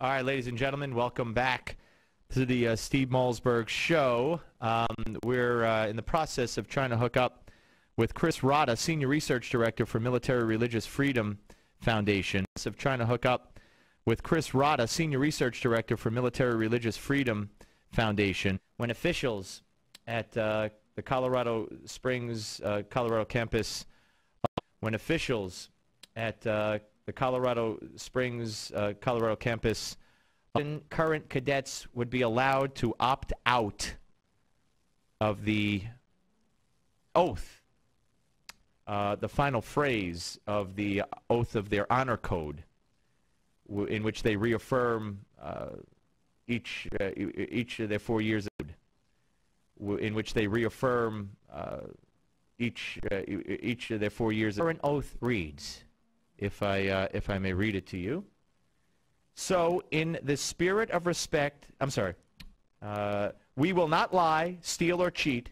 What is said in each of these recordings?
All right, ladies and gentlemen, welcome back to the Steve Malzberg Show. We're in the process of trying to hook up with Chris Rodda, Senior Research Director for Military Religious Freedom Foundation. Of trying to hook up with Chris Rodda, Senior Research Director for Military Religious Freedom Foundation. When officials at the Colorado Springs, Colorado campus, Colorado campus, current cadets would be allowed to opt out of the oath, the final phrase of the oath of their honor code, in which they reaffirm each of their 4 years, in which they reaffirm each of their 4 years. The current oath reads, if I may read it to you. So, in the spirit of respect, we will not lie, steal, or cheat,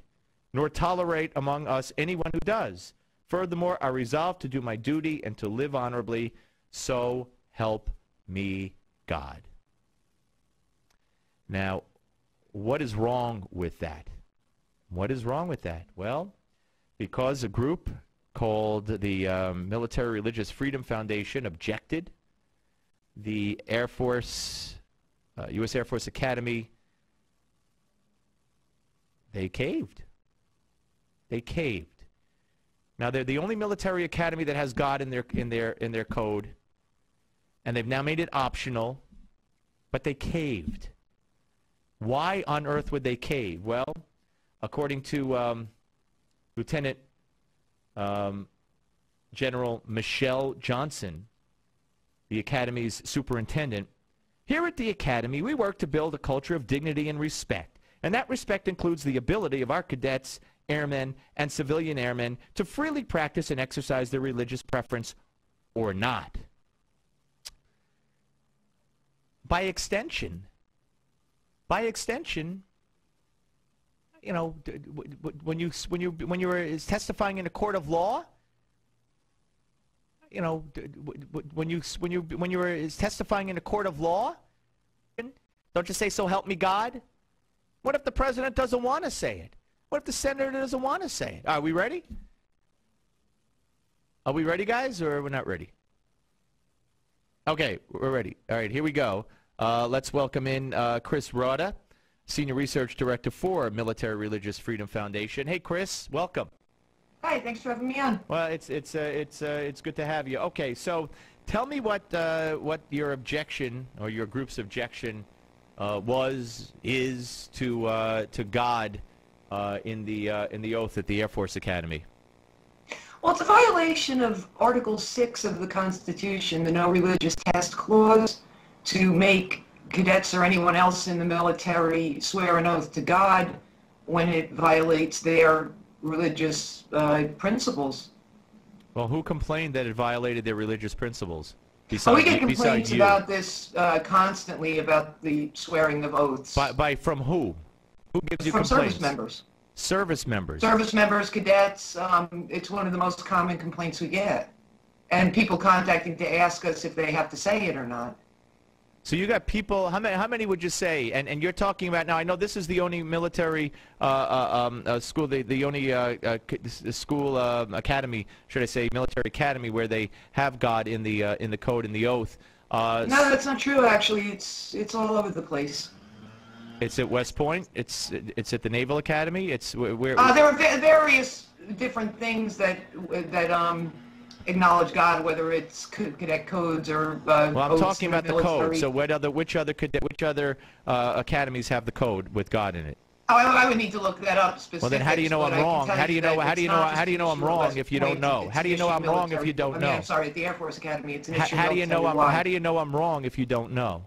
nor tolerate among us anyone who does. Furthermore, I resolve to do my duty and to live honorably, so help me God. Now, what is wrong with that? What is wrong with that? Well, because a group called the Military Religious Freedom Foundation objected, the Air Force, U.S. Air Force Academy, they caved. They caved. Now they're the only military academy that has God in their code, and they've now made it optional, but they caved. Why on earth would they cave? Well, according to Lieutenant General Michelle Johnson, the Academy's superintendent, here at the Academy, we work to build a culture of dignity and respect. And that respect includes the ability of our cadets, airmen, and civilian airmen to freely practice and exercise their religious preference or not. By extension, you know, when you were testifying in a court of law, you know, when you were testifying in a court of law, don't you say, "So help me God"? What if the president doesn't want to say it? What if the senator doesn't want to say it? Are we ready? Are we ready, guys, or we're not ready? Okay, we're ready. All right, here we go. Let's welcome in Chris Rodda, Senior Research Director for Military Religious Freedom Foundation. Hey, Chris, welcome. Hi, thanks for having me on. Well, it's good to have you. Okay, so tell me what your objection or your group's objection is to God in the oath at the Air Force Academy. Well, it's a violation of Article 6 of the Constitution, the No Religious Test Clause, to make cadets or anyone else in the military swear an oath to God when it violates their religious principles. Well, who complained that it violated their religious principles? Well, we get complaints about this constantly, about the swearing of oaths. From who? Who gives you complaints? From service members. Service members? Service members, cadets. It's one of the most common complaints we get. And people contacting to ask us if they have to say it or not. So you got people, how many would you say? And you're talking about, now I know this is the only military school, the only school academy, should I say, military academy, where they have God in the code, in the oath. No, that's not true, actually. It's all over the place. It's at West Point? It's at the Naval Academy? It's where? There are various different things that acknowledge God, whether it's cadet codes or well, I'm talking about the military. code. So which other academies have the code with God in it? Oh, I would need to look that up specifically. Well, then how do you know I'm wrong? How do you know I'm wrong if you don't know? How do you know I'm wrong if you don't know? I'm sorry, at the Air Force Academy, it's an issue. How do you know I'm wrong if you don't know?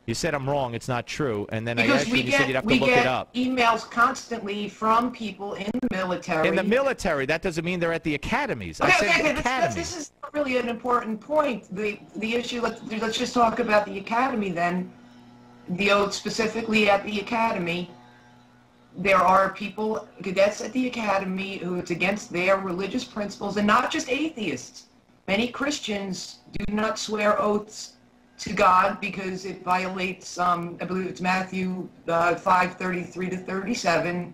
You said I'm wrong, it's not true, and then I asked you, and you said you'd have to look it up. We get emails constantly from people in the military. In the military? That doesn't mean they're at the academies. Okay, this is not really an important point. The issue, let's just talk about the academy then. The oath specifically at the academy. There are people, cadets at the academy, who it's against their religious principles, and not just atheists. Many Christians do not swear oaths to God because it violates, I believe it's Matthew 5:33 to 37.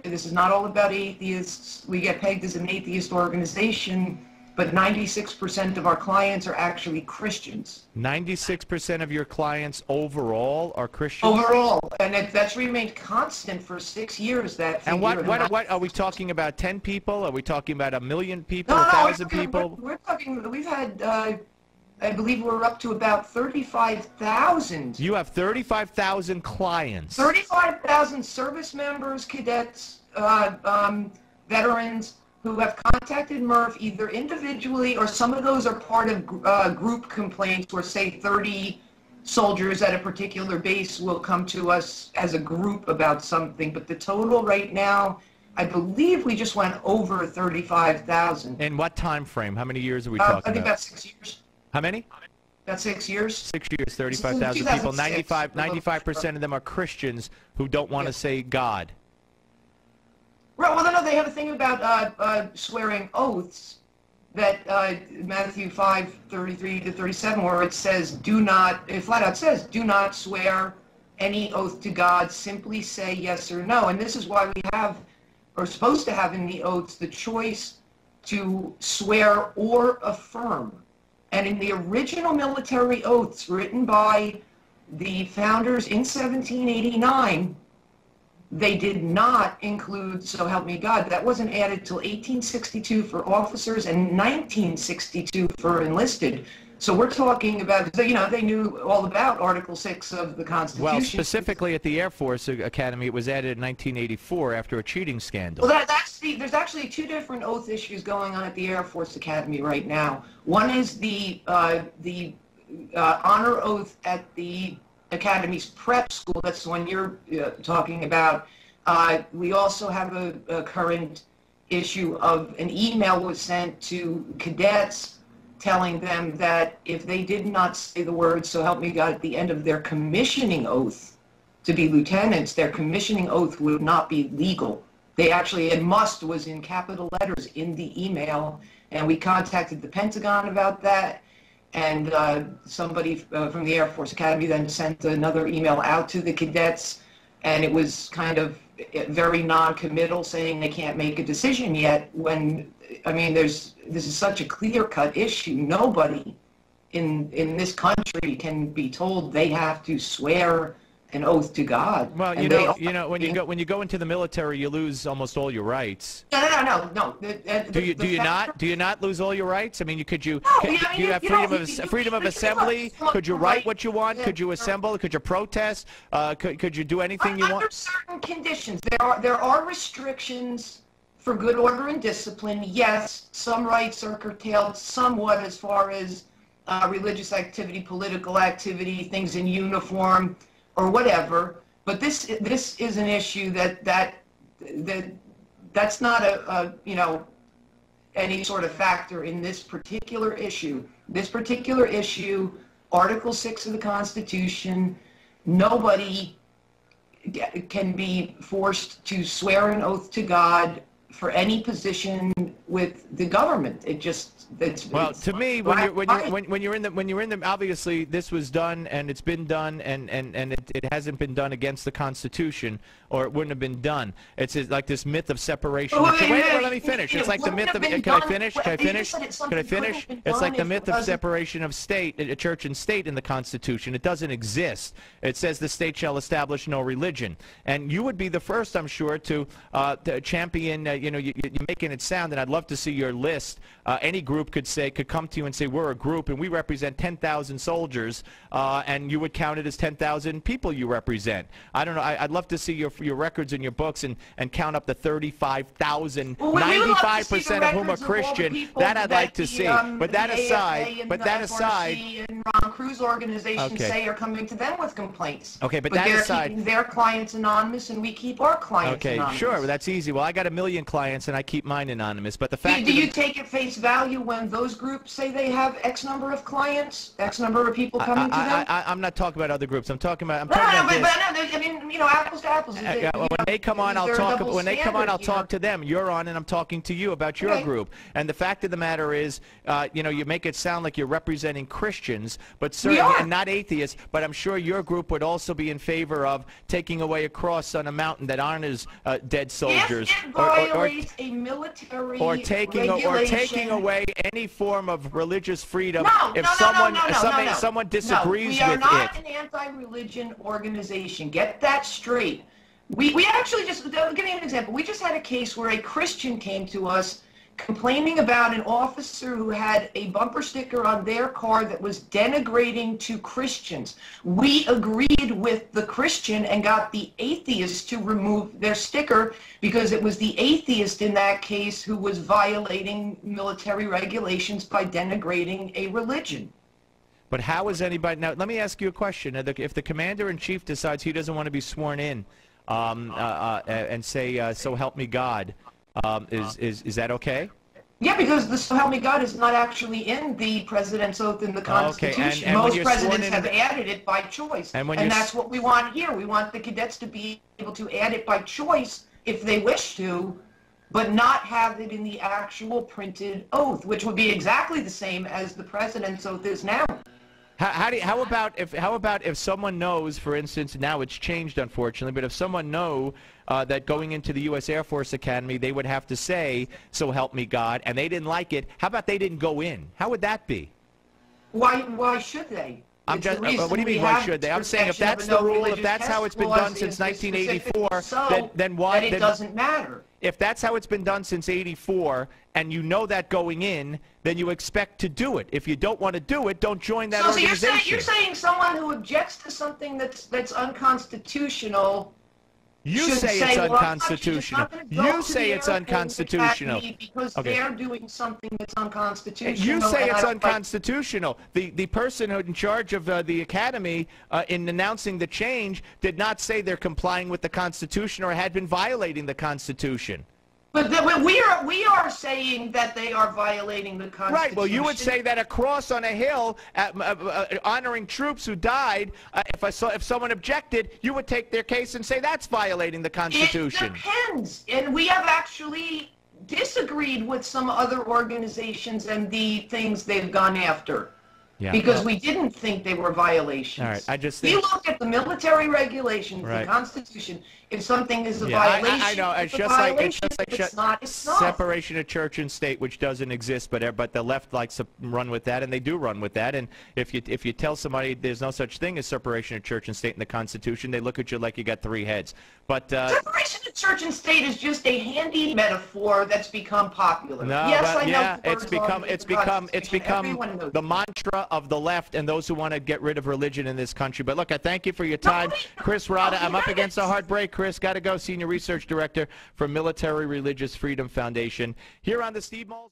This is not all about atheists. We get pegged as an atheist organization, but 96% of our clients are actually Christians. 96% of your clients overall are Christians? Overall, and that's remained constant for 6 years, that figure. And what are we talking about, 10 people? Are we talking about 1 million people, No, 1,000 people? We're talking, we've had, I believe we're up to about 35,000. You have 35,000 clients. 35,000 service members, cadets, veterans who have contacted Murph either individually, or some of those are part of group complaints where, say, 30 soldiers at a particular base will come to us as a group about something. But the total right now, I believe we just went over 35,000. In what time frame? How many years are we talking about? I think about 6 years. How many? About 6 years. 6 years, 35,000 people. 95% of them are Christians who don't want to say God. Right, well, no, they have a thing about swearing oaths that Matthew 5:33 to 37, where it says, it flat out says, do not swear any oath to God, simply say yes or no. And this is why we have, or supposed to have in the oaths, the choice to swear or affirm. And in the original military oaths written by the founders in 1789, they did not include "so help me God." That wasn't added till 1862 for officers and 1962 for enlisted. So we're talking about, you know, they knew all about Article 6 of the Constitution. Well, specifically at the Air Force Academy, it was added in 1984 after a cheating scandal. Well, there's actually 2 different oath issues going on at the Air Force Academy right now. One is the honor oath at the Academy's prep school. That's the one you're talking about. We also have a current issue of an email was sent to cadets telling them that if they did not say the words "so help me God" at the end of their commissioning oath to be lieutenants, their commissioning oath would not be legal. They actually, and "must" was in capital letters in the email, and we contacted the Pentagon about that, and somebody from the Air Force Academy then sent another email out to the cadets, and it was kind of very non-committal, saying they can't make a decision yet, when, I mean, this is such a clear-cut issue. Nobody in this country can be told they have to swear an oath to God. Well, you know, when you go into the military, you lose almost all your rights. No. Do you not lose all your rights? I mean, do you have freedom of assembly? Could you write what you want? Could you assemble? Could you protest? Could you do anything you want? Under certain conditions, there are restrictions for good order and discipline. Yes, some rights are curtailed somewhat as far as religious activity, political activity, things in uniform, or whatever, but this is an issue that's not any sort of factor in this particular issue. This particular issue, Article 6 of the Constitution, nobody can be forced to swear an oath to God for any position with the government. To me, when you're in the obviously this was done, and it's been done, and it hasn't been done against the Constitution, or it wouldn't have been done. It's like this myth of separation. Wait, let me finish. It's like the myth of, can I finish? It's like the myth of separation of state, church and state in the Constitution. It doesn't exist. It says the state shall establish no religion, and you would be the first, I'm sure, to champion. You're making it sound, and I'd love to see your list. Any group could come to you and say, we're a group and we represent 10,000 soldiers, and you would count it as 10,000 people you represent. I don't know. I'd love to see your records and your books and count up the 35,000, 95% of whom are Christian. That I'd like to see. But that aside, and Ron Cruz organizations say are coming to them with complaints. Okay, but that aside, they're keeping their clients anonymous, and we keep our clients anonymous. Okay, sure, that's easy. Well, I got 1 million clients and I keep mine anonymous. But But the fact Do you take at face value when those groups say they have X number of clients, X number of people coming to them? I'm not talking about other groups. I'm talking about. But I mean, you know, apples to apples. When they come on, I'll talk. When they come on, I'll talk to them. You're on, and I'm talking to you about your group. And the fact of the matter is, you know, you make it sound like you're representing Christians, but certainly and not atheists. But I'm sure your group would also be in favor of taking away a cross on a mountain that honors dead soldiers, if it violates a military or taking away any form of religious freedom. If someone disagrees with it. We are not an anti-religion organization. Get that straight. We actually just, I'll give you an example. We just had a case where a Christian came to us complaining about an officer who had a bumper sticker on their car that was denigrating to Christians. We agreed with the Christian and got the atheist to remove their sticker because it was the atheist in that case who was violating military regulations by denigrating a religion. But how is anybody, now let me ask you a question. If the commander-in-chief decides he doesn't want to be sworn in and say, so help me God, is that okay? Yeah, because the "So help me God" is not actually in the President's oath in the Constitution. Okay. And most presidents have added it by choice, and that's what we want here. We want the cadets to be able to add it by choice if they wish to, but not have it in the actual printed oath, which would be exactly the same as the President's oath is now. How about if someone knows, for instance, now it's changed unfortunately, but if someone know that going into the U.S. Air Force Academy they would have to say, "So help me God," and they didn't like it, how about they didn't go in? How would that be? Why should they? What do you mean, why should they? I'm saying if that's the rule, if that's how it's been done since 1984, then why? It doesn't matter. If that's how it's been done since '84, and you know that going in, then you expect to do it. If you don't want to do it, don't join that organization. So you're saying someone who objects to something that's unconstitutional. You say it's unconstitutional. You say it's unconstitutional. Because they're doing something that's unconstitutional. You say it's unconstitutional. The person in charge of the academy in announcing the change did not say they're complying with the Constitution or had been violating the Constitution. But we are saying that they are violating the Constitution. Right. Well, you would say that a cross on a hill honoring troops who died, if someone objected, you would take their case and say that's violating the Constitution. It depends. And we have actually disagreed with some other organizations and the things they've gone after. Yeah, because we didn't think they were violations. All right, I just think we look at the military regulations, the Constitution. If something is a violation, I know it's just like it's not. Separation of church and state, which doesn't exist, but the left likes to run with that, and they do run with that. And if you tell somebody there's no such thing as separation of church and state in the Constitution, they look at you like you got three heads. But separation of church and state is just a handy metaphor that's become popular. No, yes, I know it's become the mantra of the left and those who want to get rid of religion in this country. But look, I thank you for your time. Chris Rodda, I'm up against a hard break. Chris, got to go. Senior Research Director for Military Religious Freedom Foundation. Here on the Steve Malzberg